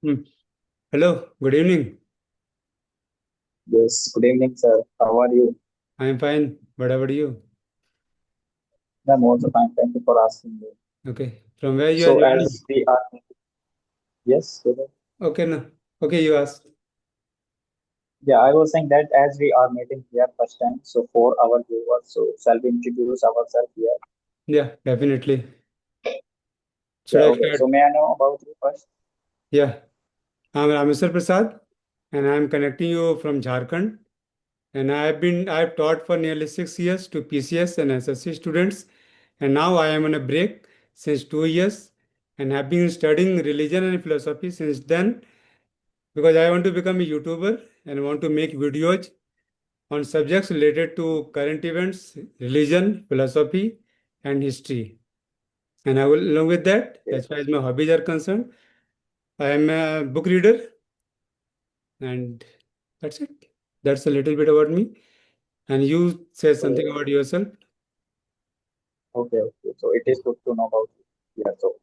Hmm. Hello, good evening. Yes, good evening, sir. How are you? I'm fine. What about you? I'm also fine. Thank you for asking me. Okay. From where you are So, joining? as we are, yes, Sudhir. Okay, no. Okay, you ask. Yeah, I was saying that as we are meeting here first time, so for our viewers, so shall we introduce ourselves here? Yeah, definitely. Should Yeah, I okay. So, start? may I know about you first? Yeah. I'm Rameswar Prasad and I'm connecting you from Jharkhand. And I've taught for nearly 6 years to PCS and SSC students. And now I am on a break since 2 years and have been studying religion and philosophy since then because I want to become a YouTuber and want to make videos on subjects related to current events, religion, philosophy, and history. And I will, along with that, Okay, as far as my hobbies are concerned, I am a book reader, and that's it. That's a little bit about me. And you say something so about yourself. okay. So it is good to know about you. Yeah. So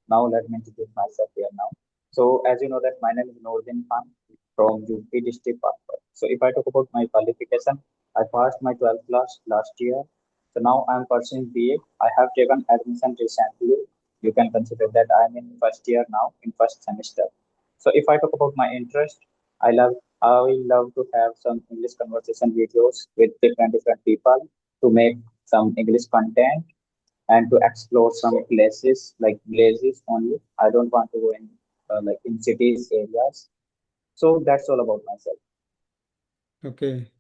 now let me introduce myself here now. So as you know that my name is Noordin Khan from UP district Papa. So if I talk about my qualification, I passed my 12th class last year. So now I'm pursuing BA. I have taken admission recently. You can consider that I'm in first year now, in first semester. So if I talk about my interest, I love to have some English conversation videos with different people to make some English content and to explore some places like villages only. I don't want to go in like in cities areas. So that's all about myself. Okay.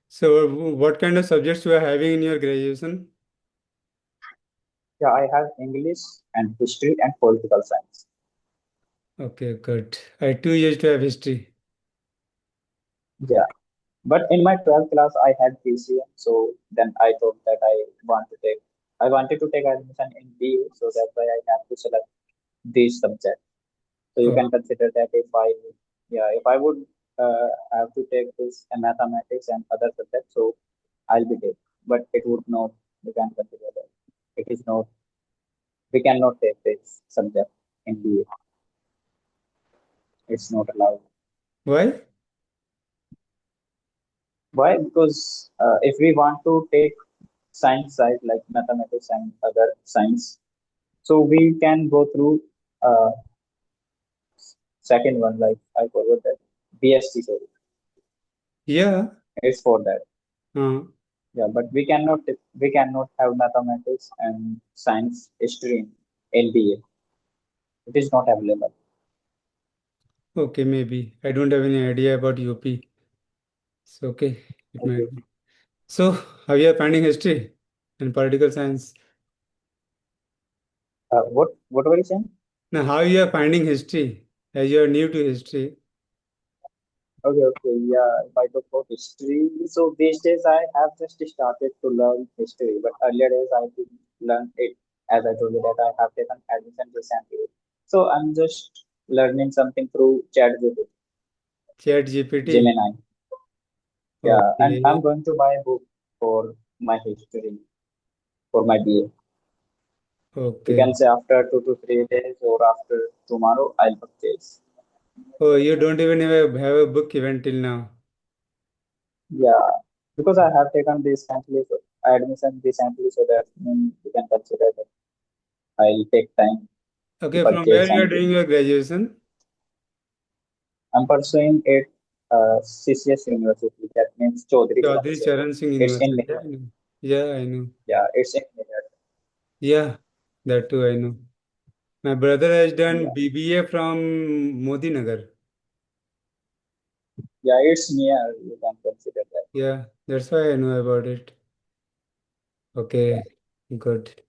So, what kind of subjects you are having in your graduation? Yeah, I have English and history and political science. Okay, good. I too used to have history. Yeah, but in my 12th class I had PCM, so then I thought that I wanted to take admission in BA, so that's why I have to select these subjects. So you Oh, can consider that if I would have to take this mathematics and other subjects, so I'll be take. But it would not. You can consider that it is not. We cannot take this subject in BA. It's not allowed. why? Why? Because if we want to take science side like mathematics and other science, so we can go through uh, second one like I forgot that BSc. Sorry, Yeah. it's for that. Uh, Yeah, but we cannot have mathematics and science stream in BA. It is not available. okay, maybe. I don't have any idea about UP. So, okay, it Okay. might be. So, how you are finding history and political science? What were you saying? Now, how you are finding history as you are new to history? Okay. Yeah, if I talk about history, so these days I have just started to learn history, but earlier days I didn't learn it. As I told you that I have taken admission recently, so I'm just learning something through ChatGPT, Chat GPT. Gemini. Yeah, and Okay, I'm going to buy a book for my history for my BA. You okay. can say after 2 to 3 days or after tomorrow, I'll purchase. Oh, you don't even have a book even till now. Yeah, because I have taken recently, so admission recently, so that you can consider that I'll take time to Okay, from where purchase you are any book. doing your graduation? I'm pursuing it CCS University. That means Chaudhary Charan Chaudhary Singh. Charan Singh It's in University. Yeah, Meerut. I know. Yeah, I know. Yeah, it's in Meerut. Yeah, that too I know. My brother has done Yeah, BBA from Modi Nagar. yeah, it's near. You can consider that. Yeah, that's why I know about it. Yeah. Okay, good.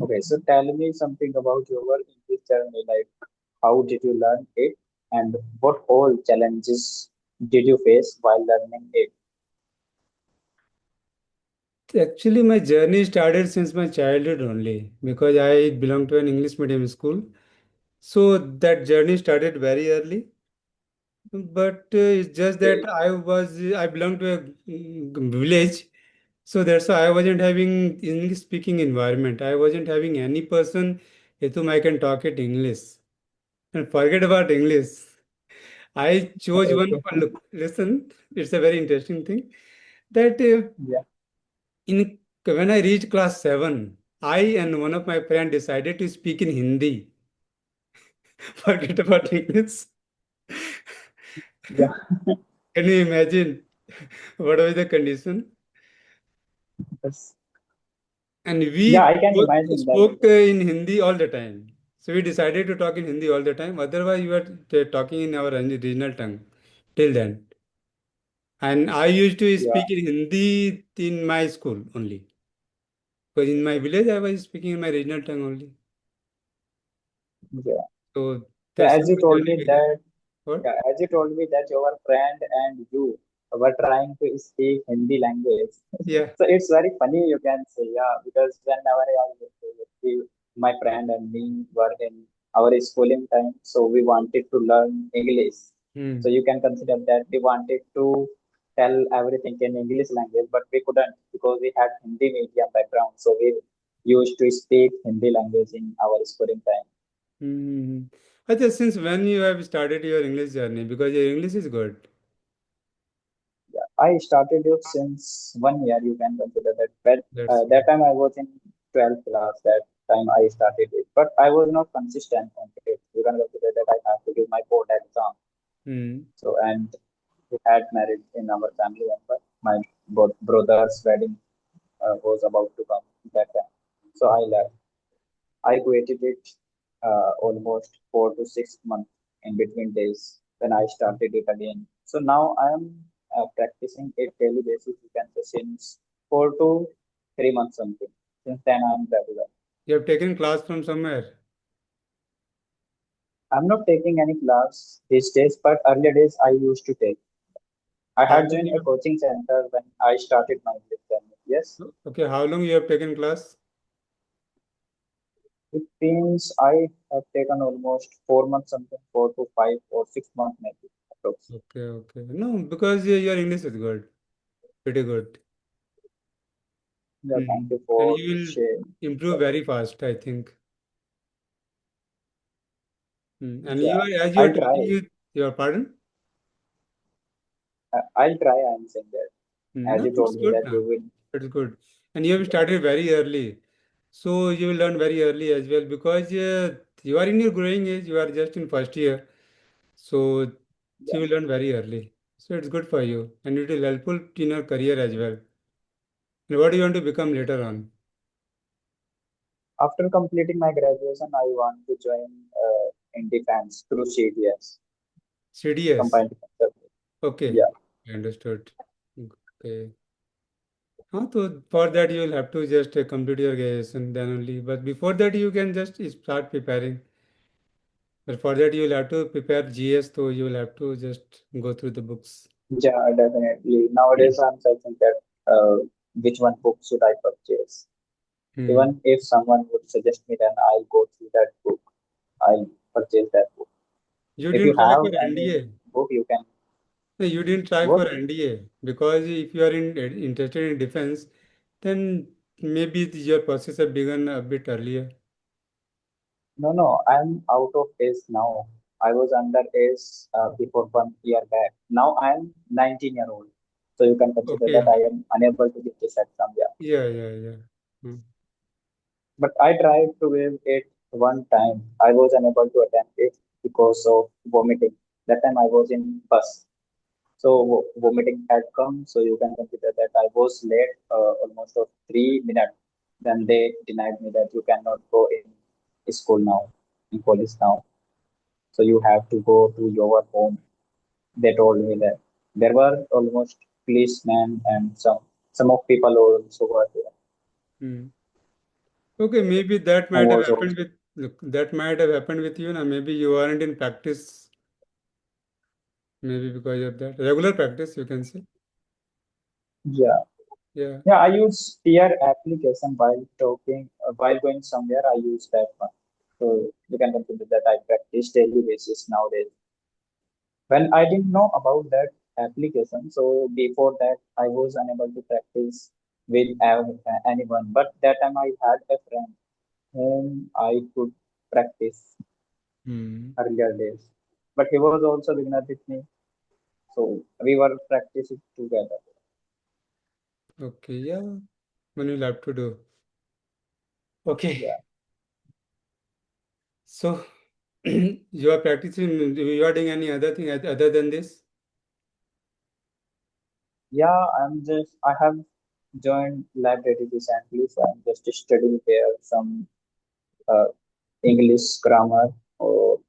Okay, so tell me something about your English journey. Like, how did you learn it, and what all challenges did you face while learning it? Actually, my journey started since my childhood only because I belong to an English medium school. So that journey started very early. But it's just that Okay, I belong to a village. So that's why I wasn't having English speaking environment. I wasn't having any person with whom I can talk it English. And forget about English. I chose one. Okay. Look, listen, it's a very interesting thing that Yeah. in when I reached class 7, I and one of my friends decided to speak in Hindi. Forget about English. Yeah. Can you imagine what was the condition? Yes. And Yeah, we I can both imagine that. spoke in Hindi all the time. So we decided to talk in Hindi all the time. Otherwise, we were talking in our regional tongue till then. And I used to Yeah. speak in Hindi in my school only. Because in my village, I was speaking in my regional tongue only. Yeah. So Yeah, that's how as you my told journey me began. that What? Yeah, as you told me that your friend and you were trying to speak Hindi language. Yeah. So it's very funny, you can say, yeah, because whenever my friend and me were in our schooling time, so we wanted to learn English. So Hmm. you can consider that we wanted to tell everything in English language, but we couldn't because we had Hindi medium background. So we used to speak Hindi language in our schooling time. Hmm. Acha, since when you have started your English journey? Because your English is good. Yeah, I started it since 1 year. You can consider that. But That's that good. time I was in 12th class. That time I started it, but I was not consistent on it. You can consider that I had to give my board exam. Hmm. So and we had married in our family member. My brother's wedding was about to come that time. So I left. I waited it almost 4 to 6 months in between days. Then I started it again. So now I am practicing it daily basis. You can say since 4 to 3 months something. Since then I am regular. You have taken class from somewhere. I'm not taking any class these days, but earlier days I used to take. I How had long joined a you coaching center when I started my English journey. Yes, okay, how long you have taken class? it means I have taken almost 4 months something, 4 to 5 or 6 months maybe. Approx. Okay, okay. No, because your English is good. Pretty good. Yeah, thank Hmm. you And for you will sharing. improve very fast, I think. Hmm. And you Yeah, are, as you are I'll talking, try. your pardon? I'll try. I'm saying that. Hmm. As No, you it's told me good that now. you will. It's good. And you have started very early. So you will learn very early as well because you are in your growing age, you are just in first year. So Yeah. you will learn very early. So it's good for you and it will helpful in your career as well. And what do you want to become later on? After completing my graduation, I want to join in defense through CDS, CDS. combined defense service. Okay, Yeah. I understood. Okay. So for that you will have to just complete your graduation then only. But before that you can just start preparing. But for that you will have to prepare GS, so you will have to just go through the books. Yeah, definitely. Nowadays, I'm searching that which one book should I purchase. Hmm. Even if someone would suggest me, then I'll go through that book. I'll purchase that book. You If you didn't try have for any NDA. book, you can. No, you didn't try for What? NDA because if you are interested in defense, then maybe your process have begun a bit earlier. No, no, I'm out of age now. I was under age before 1 year back. Now I'm 19-year old. So you can consider that Okay. I am unable to give this exam. Yeah. Yeah, yeah, yeah. Hmm. But I tried to give it one time. I was unable to attempt it because of vomiting. That time I was in bus. So vomiting had come. So you can consider that I was late almost of 3 minutes. Then they denied me that you cannot go in school now, in college now. So you have to go to your home. They told me that there were almost policemen and some of people also were there Hmm. Okay, maybe that who might have was happened also with look, that might have happened with you now. Maybe you aren't in practice, maybe because of that. Regular practice, you can say. yeah. Yeah. Yeah, I use peer application while talking while going somewhere. I use that one, so you can consider that I practice daily basis nowadays. When I didn't know about that application, so before that I was unable to practice with anyone. But that time I had a friend whom I could practice. Hmm. earlier days. But he was also beginner with me, so we were practicing together. Okay, yeah. When you'll have to do. Okay. Yeah, So you are practicing, you are doing any other thing other than this? yeah. I have joined library recently, so I'm just studying there some uh, English grammar or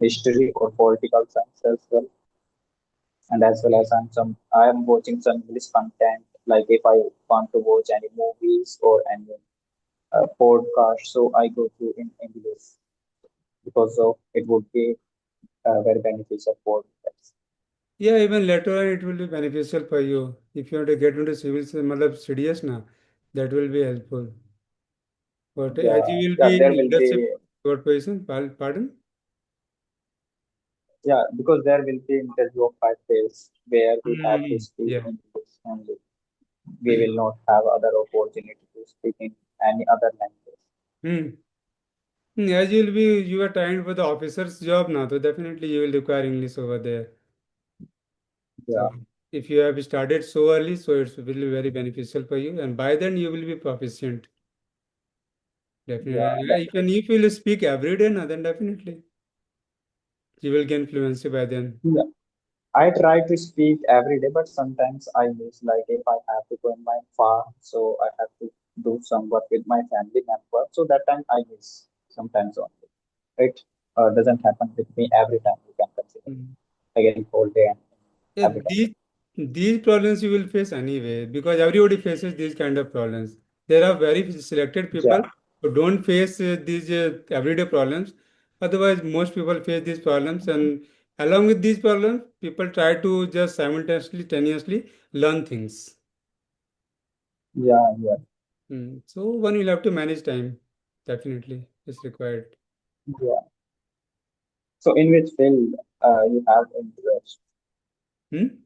history or political science as well, and as well as I am watching some English content. Like if I want to watch any movies or any podcast, so I go to in English because of it would be very beneficial for us. Yeah, even later on it will be beneficial for you. If you want to get into civil matlab studies now, that will be helpful. But as Yeah, you will yeah. be in There will leadership, be what position? Pardon? yeah because there will be interview of 5 days where we have to Mm, speak yeah. English only. We will not have other opportunity to speak in any other language. Hmm. As you will be, you are trying for the officer's job now, so definitely you will require English over there. So Yeah, if you have started so early, so it will be very beneficial for you, and by then you will be proficient. yeah, Definitely. Yeah, even definitely. if you will speak every day now, then definitely you will gain fluency by then. Yeah. I try to speak every day, but sometimes I miss, like if I have to go in my farm, so I have to do some work with my family member. So that time I miss sometimes only. It doesn't happen with me every time. You can consider Mm. again whole day and Yeah, every time. these problems you will face anyway because everybody faces these kind of problems. There are very selected people Yeah, who don't face these everyday problems. Otherwise, most people face these problems, and along with these problems, people try to just simultaneously learn things. yeah, yeah, So one will have to manage time. Definitely, it's required. yeah. So in which field you have interest? Hmm?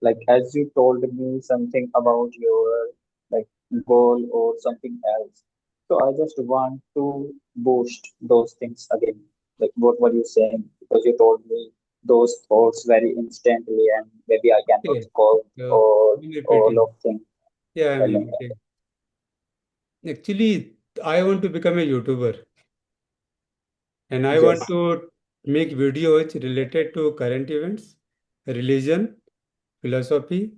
Like as you told me something about your like goal or something else. So I just want to boost those things again. Like what were you saying? Because you told me those thoughts very instantly and maybe I cannot Okay. recall So or I'm all repeating. of things Yeah, I'm telling repeating. Actually, I want to become a YouTuber. And I want yes. to make videos related to current events, religion, philosophy,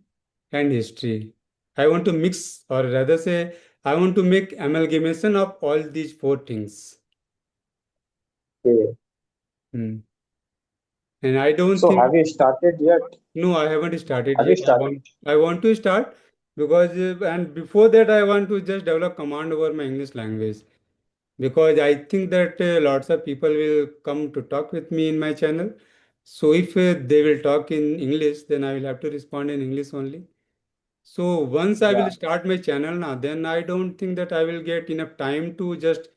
and history. I want to mix, or rather say, I want to make amalgamation of all these four things. Okay. Hmm. And I don't So think, have you started yet? no, I haven't started Have you yet. started? I want to start because, and before that, I want to just develop command over my English language. Because I think that lots of people will come to talk with me in my channel. So if they will talk in English, then I will have to respond in English only. So once I will Yeah, start my channel now, then I don't think that I will get enough time to just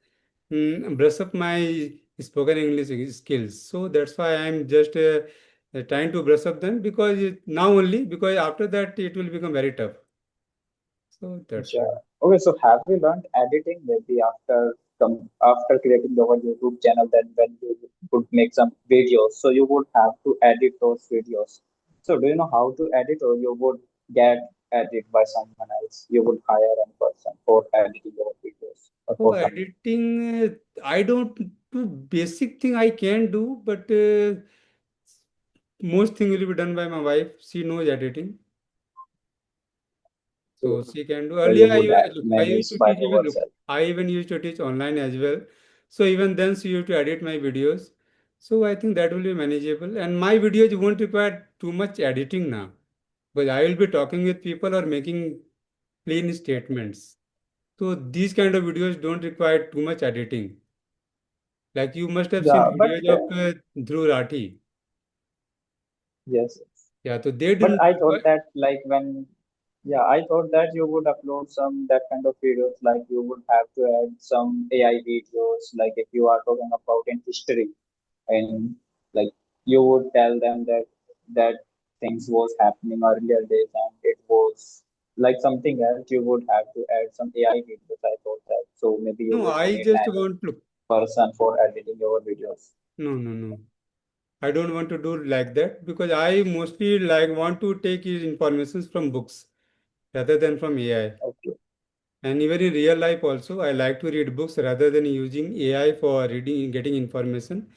brush up my spoken English skills. So that's why I'm just trying to brush up them because now only because after that it will become very tough. So that's yeah. why. Okay, so have you learned editing maybe after creating your YouTube channel, then when you would make some videos, so you would have to edit those videos. So do you know how to edit, or you would get edited by someone else? You would hire a person for editing your videos or Oh, for something. editing, I don't do basic thing I can do, but most thing will be done by my wife. She knows editing, so she can do. So you Earlier, would look, I used manage to by teach even look, yourself. I even used to teach online as well. So even then, she used to edit my videos. So I think that will be manageable, and my videos won't require too much editing now, but I will be talking with people or making plain statements. So these kind of videos don't require too much editing. Like you must have seen Yeah, but videos of Dhruv Rathi. yes. Yeah, so they But didn't I thought require. that like when yeah, I thought that you would upload some that kind of videos, like you would have to add some AI videos, like if you are talking about in history, and like you would tell them that things was happening earlier days and it was like something else. You would have to add some AI videos. I thought that, so maybe you No, would I need just any. want look. person for editing your videos. No, no, no. I don't want to do like that because I mostly like want to take his informations from books rather than from AI. Okay. And even in real life also, I like to read books rather than using AI for reading, getting information.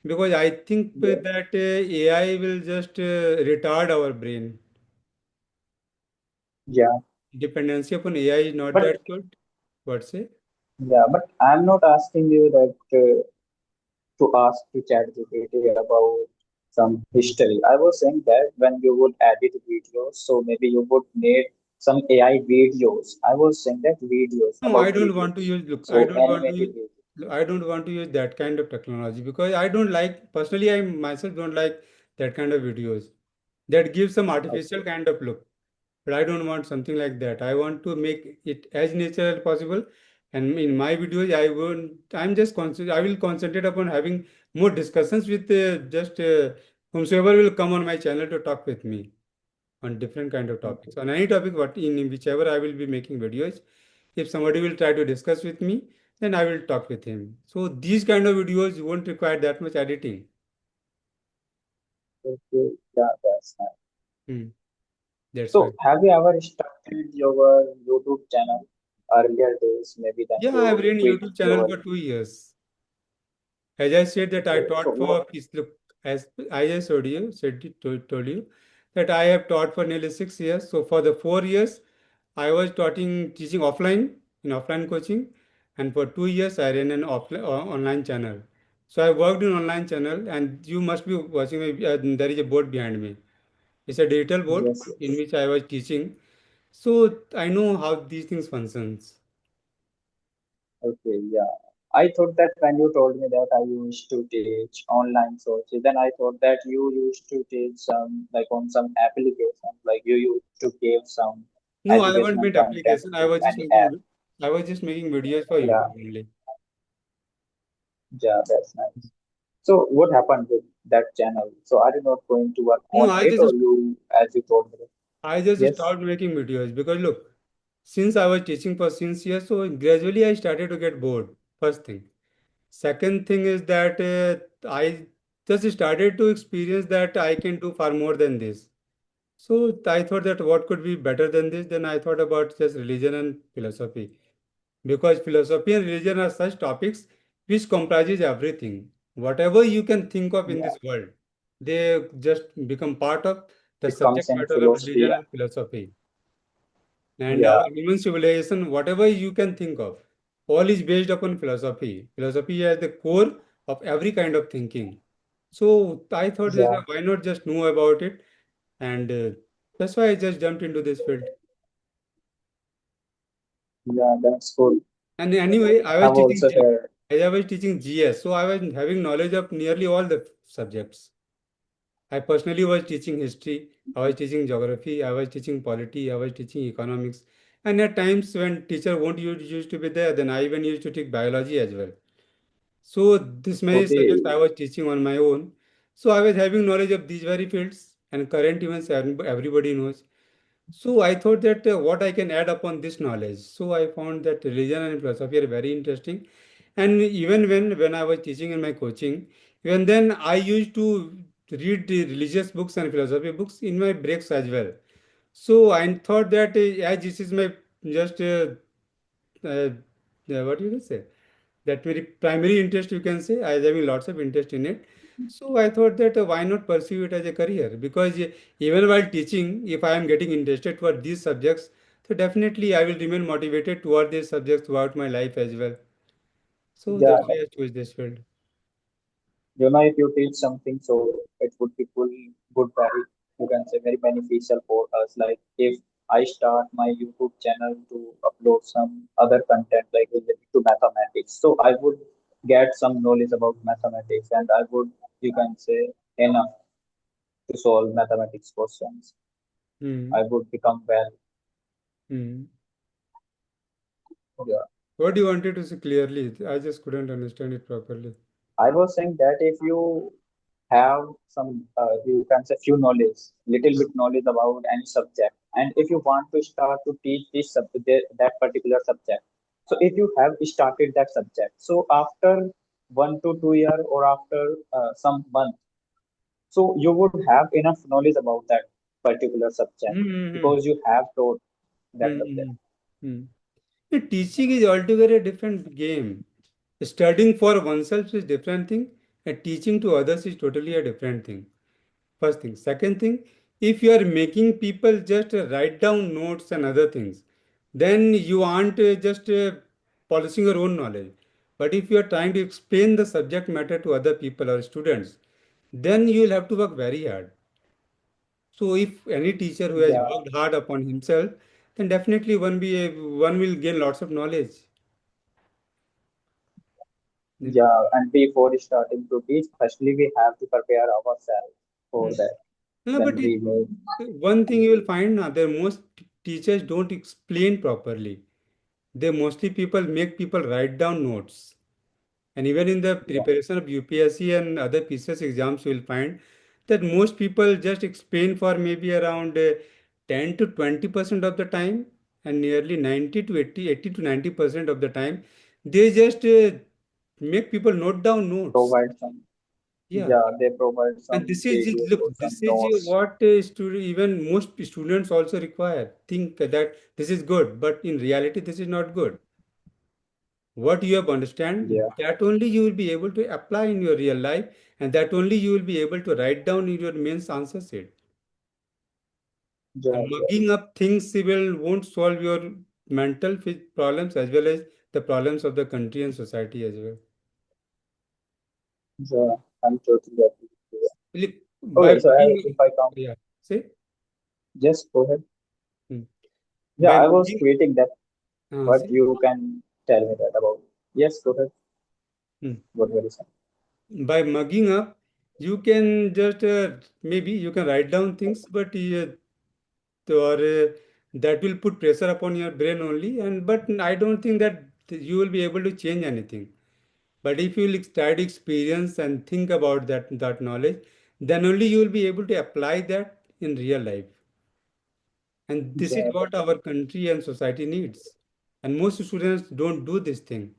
Because I think Yeah. that AI will just retard our brain. Yeah. Dependency upon AI is not But that good. What say? yeah, but I'm not asking you that to ask to ChatGPT about some history. I was saying that when you would edit videos, so maybe you would need some AI videos. I was saying that videos No, about I don't want to videos. use, look, I So don't want to animated use, videos. I don't want to use that kind of technology because I don't like, personally, I myself don't like that kind of videos. That gives some artificial Okay. kind of look. But I don't want something like that. I want to make it as natural as possible. And in my videos, I will concentrate upon having more discussions with just whomsoever will come on my channel to talk with me on different kind of Okay. topics. On any topic, what in whichever I will be making videos, if somebody will try to discuss with me, then I will talk with him. So these kind of videos won't require that much editing. Okay. Yeah, that's nice. Hmm, that's So why. have you ever started your YouTube channel earlier days? Maybe then Yeah, I've you run quit YouTube channel your for 2 years. As I said that I okay. So taught what for peace. Look, as I just told you that I have taught for nearly 6 years. So for the 4 years, I was teaching offline in offline coaching, and for 2 years I ran an online channel. So I worked in online channel, and you must be watching. There is a board behind me. It's a digital board yes, in yes. which I was teaching. So I know how these things functions. Okay, yeah. I thought that when you told me that I used to teach online sources, then I thought that you used to teach some like on some application, like you used to give some No, I haven't educational made content application. to any app. I was just making videos for Yeah, YouTube only. yeah, that's nice. So what happened with that channel? So are you not going to work No, on it or you, as you told me? I just Yes. stopped making videos because look, since I was teaching for since years, so gradually I started to get bored. First thing. Second thing is that I just started to experience that I can do far more than this. So I thought that what could be better than this? Then I thought about just religion and philosophy. Because philosophy and religion are such topics which comprises everything. Whatever you can think of in Yeah, this world, they just become part of the it comes subject in matter of philosophy. religion and philosophy. And Yeah, our human civilization, whatever you can think of, all is based upon philosophy. Philosophy is the core of every kind of thinking. So I thought that yeah, why not just know about it, and that's why I just jumped into this field. yeah, that's cool. And anyway, I have also heard. I was teaching GS, so I was having knowledge of nearly all the subjects. I personally was teaching history, I was teaching geography, I was teaching polity, I was teaching economics. And at times when teacher won't used to be there, then I even used to take biology as well. So this many subjects Okay, I was teaching on my own. So I was having knowledge of these very fields and current events everybody knows. So I thought that what I can add upon this knowledge. So I found that religion and philosophy are very interesting. And even when I was teaching in my coaching, even then I used to read the religious books and philosophy books in my breaks as well. So I thought that as this is my just what you can say, that very primary interest you can say, I was having lots of interest in it. So I thought that why not pursue it as a career, because even while teaching, if I am getting interested toward these subjects, so definitely I will remain motivated toward these subjects throughout my life as well. So yeah, that's why I chose this field. if you teach something, so it would be good, very, you can say, very beneficial for us. Like if I start my YouTube channel to upload some other content like related to mathematics, so I would get some knowledge about mathematics and I would, you can say, enough to solve mathematics questions. Hmm. I would become well. Hmm. Yeah. What do you wanted to say clearly? I just couldn't understand it properly. I was saying that if you have some, you can say few knowledge, little bit knowledge about any subject, and if you want to start to teach this that particular subject, So if you have started that subject, so after 1 to 2 year or after some month, so you would have enough knowledge about that particular subject Mm-hmm. because you have taught that subject. Mm-hmm. Teaching is altogether a different game. Studying for oneself is different thing, and teaching to others is totally a different thing. First thing. Second thing, if you are making people just write down notes and other things, then you aren't just polishing your own knowledge. But if you are trying to explain the subject matter to other people or students, then you will have to work very hard. So if any teacher who has Yeah, worked hard upon himself, then definitely one will gain lots of knowledge. Yeah. yeah. And before starting to teach, firstly we have to prepare ourselves for Mm. that. No, Then but we may, one thing you will find now, that most teachers don't explain properly. They mostly people make people write down notes. And even in the yeah, preparation of UPSC and other PCS exams, you will find that most people just explain for maybe around 10 to 20% of the time, and nearly 90 to 80 to 90% of the time, they just make people note down notes. provide some, Yeah. yeah, they provide And some this is videos look, or some this is notes. what even most students also require. Think that this is good, but in reality, this is not good. What you have understand, Yeah, that only you will be able to apply in your real life, and that only you will be able to write down in your mains answer sheet. yeah, And mugging up things will won't solve your mental problems as well as the problems of the country and society as well. yeah, yeah. I'm totally agree with you. Look, Okay, by so if mugging, I come, yeah, say, just go ahead. hmm. Yeah, By I was mugging, creating that, but say, you can tell me that about. Yes, go ahead. hmm. What were you saying? By mugging up, you can just maybe you can write down things, but or that will put pressure upon your brain only. And but I don't think that you will be able to change anything. But if you will try to experience and think about that knowledge, then only you will be able to apply that in real life. And this is Yeah, what our country and society needs. And most students don't do this thing.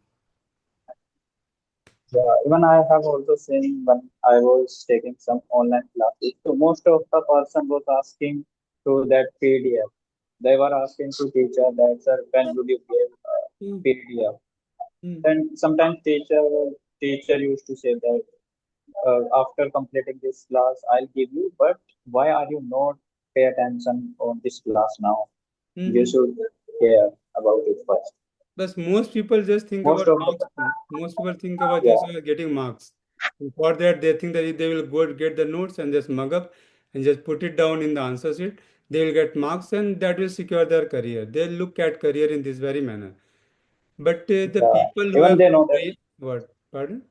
yeah. Even I have also seen when I was taking some online classes. So most of the person was asking to that PDF. They were asking to teacher that, sir, when would you give Mm, PDF? mm. And sometimes teacher used to say that after completing this class, I'll give you. But why are you not pay attention on this class now? You Mhm. should care about it first. But most people just think Most about of marks. the Most people think about yeah, just getting marks. For that, they think that if they will go get the notes and just mug up and just put it down in the answer sheet, they will get marks and that will secure their career. They look at career in this very manner. But the yeah. people who Even have they not know that. trained, what? Pardon?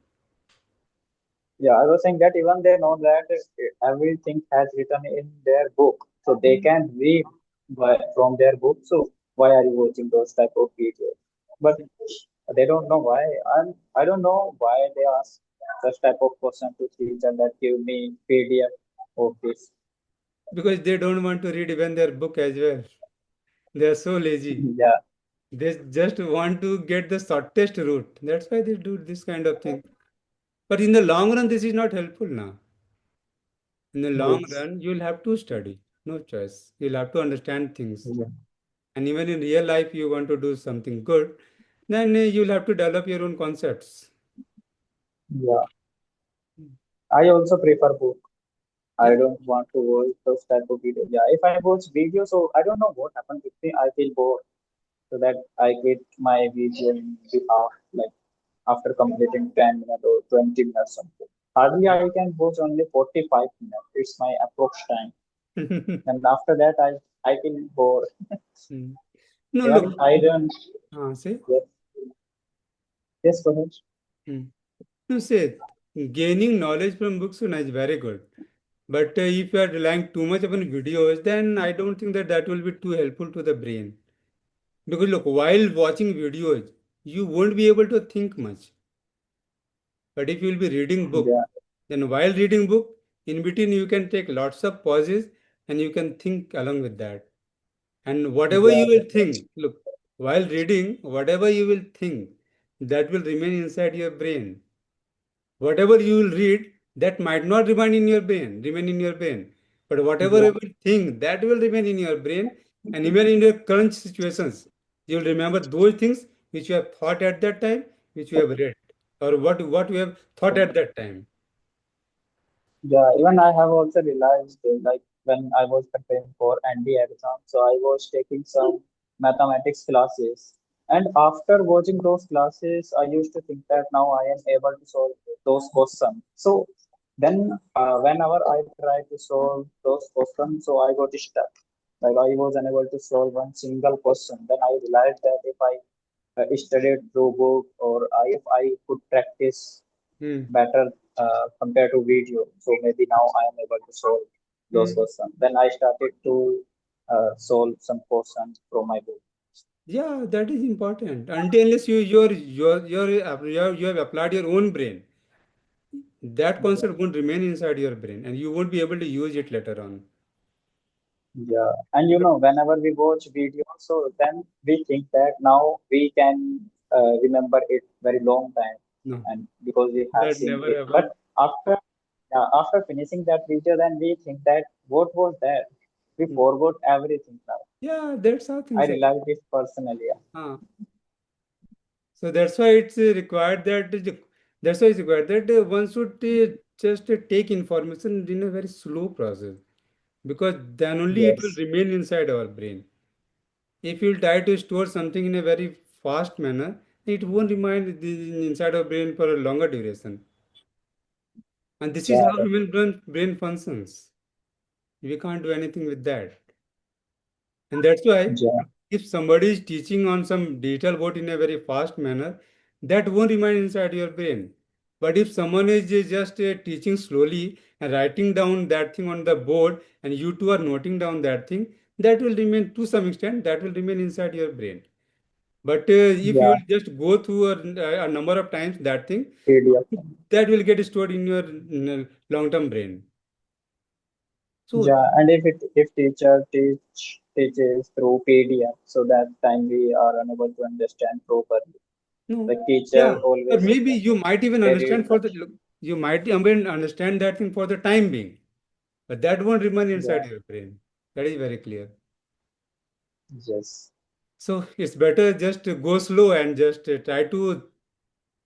Yeah, I was saying that even they know that everything has written in their book, so they Mm. can read from their book. So why are you watching those type of videos? But they don't know why. I don't know why they ask such type of question to teacher that give me PDF of this. Because they don't want to read even their book as well. They are so lazy. Yeah, They just want to get the shortest route. That's why they do this kind of thing. But in the long run, this is not helpful now. In the long yes, run, you'll have to study. No choice. You'll have to understand things. yeah, And even in real life, you want to do something good, then you'll have to develop your own concepts. yeah. I also prefer book. I Yeah. don't want to watch those type of video. Yeah, if I watch video, so I don't know what happened with me. I feel bored, so that I quit my video in the half, like after completing 10 minutes or 20 minutes something. Hardly I can watch only 45 minutes. It's my approx time. And after that, I feel bored. Mm. No, look. Even I don't. Say. Yes, yes, go ahead. Mm. No, say. Gaining knowledge from books is very good. But if you are relying too much upon videos, then I don't think that that will be too helpful to the brain. Because look, while watching videos, you won't be able to think much. But if you will be reading book, Yeah, then while reading book, in between you can take lots of pauses and you can think along with that. And whatever yeah, you will think, look. While reading, whatever you will think, that will remain inside your brain. Whatever you will read, that might not remain in your brain. But whatever Yeah. you will think, that will remain in your brain, and even in your current situations, you will remember those things which you have thought at that time, which you have read, or what you have thought at that time. Yeah, even I have also realized like when I was preparing for ND exam, so I was taking some mathematics classes. And after watching those classes, I used to think that now I am able to solve those questions. So then, whenever I try to solve those questions, so I got stuck. Like I was unable to solve one single question. Then I realized that if I studied through book or if I could practice Hmm. better compared to video. So maybe now I am able to solve those Hmm. questions. Then I started to solve some questions from my book. Yeah, that is important. Until unless you have applied your own brain, that concept won't remain inside your brain, and you won't be able to use it later on. Yeah, and you But know, whenever we watch video, so then we think that now we can remember it very long time, no, and because we have that seen never it. happened. But after after finishing that video, then we think that what was that? We Hmm. forgot everything now. Yeah, that's how I things are. realized it personally. Huh. So that's why it's required that that's why it's required that one should just take information in a very slow process, because then only it will Yes. remain inside our brain. If you try to store something in a very fast manner, it won't remain inside our brain for a longer duration. And this is Yeah. how human brain functions. We can't do anything with that. And that's why Yeah. if somebody is teaching on some digital board in a very fast manner, that won't remain inside your brain. But if someone is just teaching slowly and writing down that thing on the board, and you two are noting down that thing, that will remain to some extent, that will remain inside your brain. But if you Yeah. will just go through a number of times that thing, PDF. that will get stored in your long-term brain. So Yeah, and if teacher teaches through PDF, so that time we are unable to understand properly. no, The teacher yeah, or always maybe explains you might even very understand for the look, you might even understand that thing for the time being, but that won't remain inside yeah, your brain. That is very clear. yes, So it's better just to go slow and just try to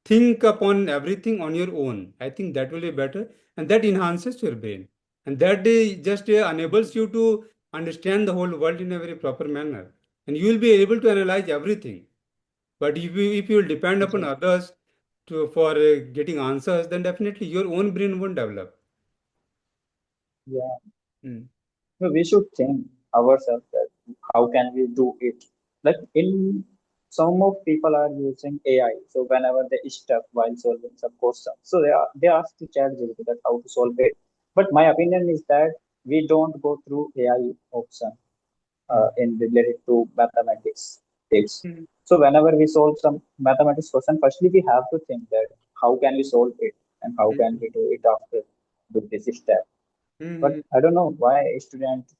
think upon everything on your own. I think that will be better, and that enhances your brain, and that just enables you to understand the whole world in a very proper manner, and you will be able to analyze everything. But if you will depend upon yeah, others for getting answers, then definitely your own brain won't develop. yeah. Mm. So we should think ourselves that how can we do it? Like in some of people are using AI. So whenever they stuck while solving some question, so they ask to chat GPT that how to solve it. But my opinion is that we don't go through AI option Mm. in related to mathematics tips. Mm. So whenever we solve some mathematics question, firstly we have to think that how can we solve it and how can Mm. we do it after with this step. But Mm. I don't know why students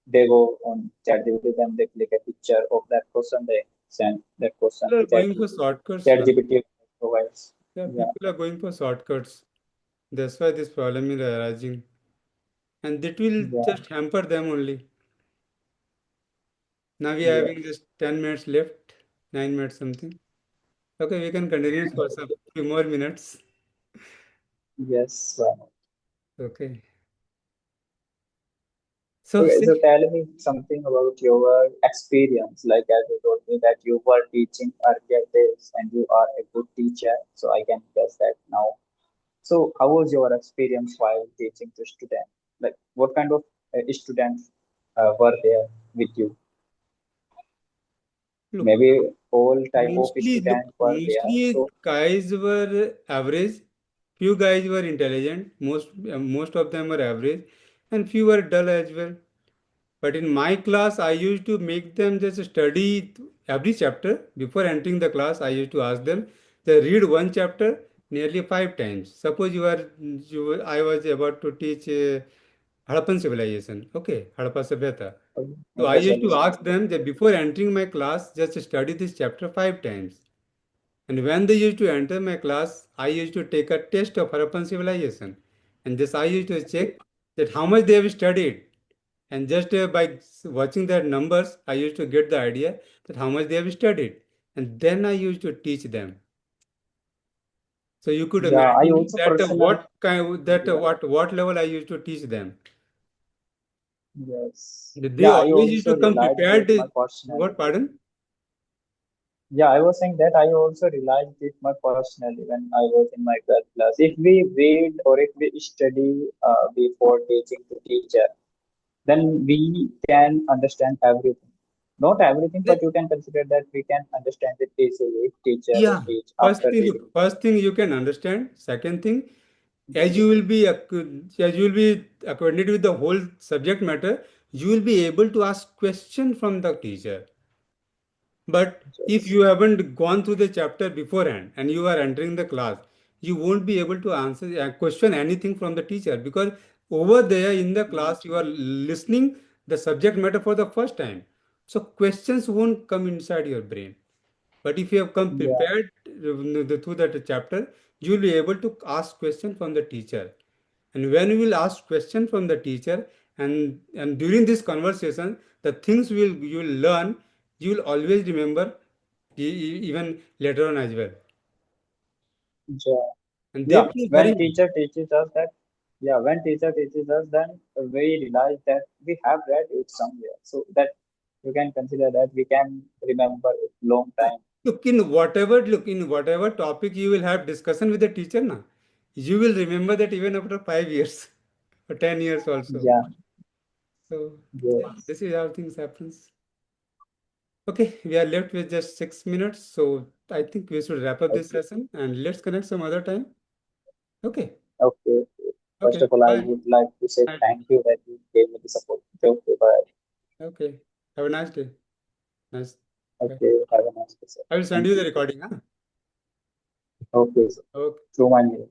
they go on ChatGPT, then they click a picture of that question, they send that question People to are going for ChatGPT. shortcuts now. ChatGPT provides. Yeah, Yeah, people are going for shortcuts. That's why this problem is arising, and that will yeah, just hamper them only. Now we are having yes, just 10 minutes left, 9 minutes something. Okay, we can continue for some few more minutes. yes. Okay. So Okay, so see, tell me something about your experience. Like as you told me that you were teaching earlier days and you are a good teacher, so I can guess that now. So how was your experience while teaching to students? Like what kind of students were there with you? look, Maybe all type of look, students were there. mostly So guys were average. Few guys were intelligent. Most of them were average, and few were dull as well. But in my class, I used to make them just study every chapter. Before entering the class, I used to ask them to read one chapter nearly 5 times. Suppose I was about to teach Harappan civilization. Okay, Harappa Sabhyata. Okay. So I Indus used Valley to ask civilization. them that before entering my class, just study this chapter 5 times. And when they used to enter my class, I used to take a test of Harappan civilization. And this I used to check that how much they have studied. And just by watching their numbers, I used to get the idea that how much they have studied. And then I used to teach them. So you could Yeah, I imagine also that personal. Yeah. what level I used to teach them. Yes. They Yeah, I always used also to come realized it prepared. my personally. What, pardon? Yeah, I was saying that I also realized it my personally when I was in my 12th class. If we read or if we study before teaching to teacher, then we can understand everything. Not everything, but you can consider that we can understand it easily if teacher Yeah. teach after reading. First thing you can understand. Second thing, as you will be acquainted with the whole subject matter, you will be able to ask question from the teacher. But if Yes. you haven't gone through the chapter beforehand and you are entering the class, you won't be able to answer question anything from the teacher, because over there in the class you are listening the subject matter for the first time. So questions won't come inside your brain. But if you have come Yeah. prepared through that chapter, you will be able to ask question from the teacher. And when you will ask question from the teacher, and during this conversation, the things you will learn, you will always remember even later on as well. Yeah. And they Yeah. will When very teacher teaches us that, yeah, when teacher teaches us, then we realize that we have read it somewhere. So that you can consider that we can remember it long time. look in whatever topic you will have discussion with the teacher now, you will remember that even after 5 years or 10 years also. Yeah. So yeah, Yes. this is how things happens. Okay, we are left with just 6 minutes, so I think we should wrap up this Okay. session and let's connect some other time. Okay, Okay. First okay, of all, I bye. would like to say Bye. thank you that you gave me the support. Okay. Bye. Okay, have a nice day. Nice. Bye. Okay. Have a nice day, sir. I will send Thank you the you. recording. Huh? Okay, sir. Okay. Through my mail.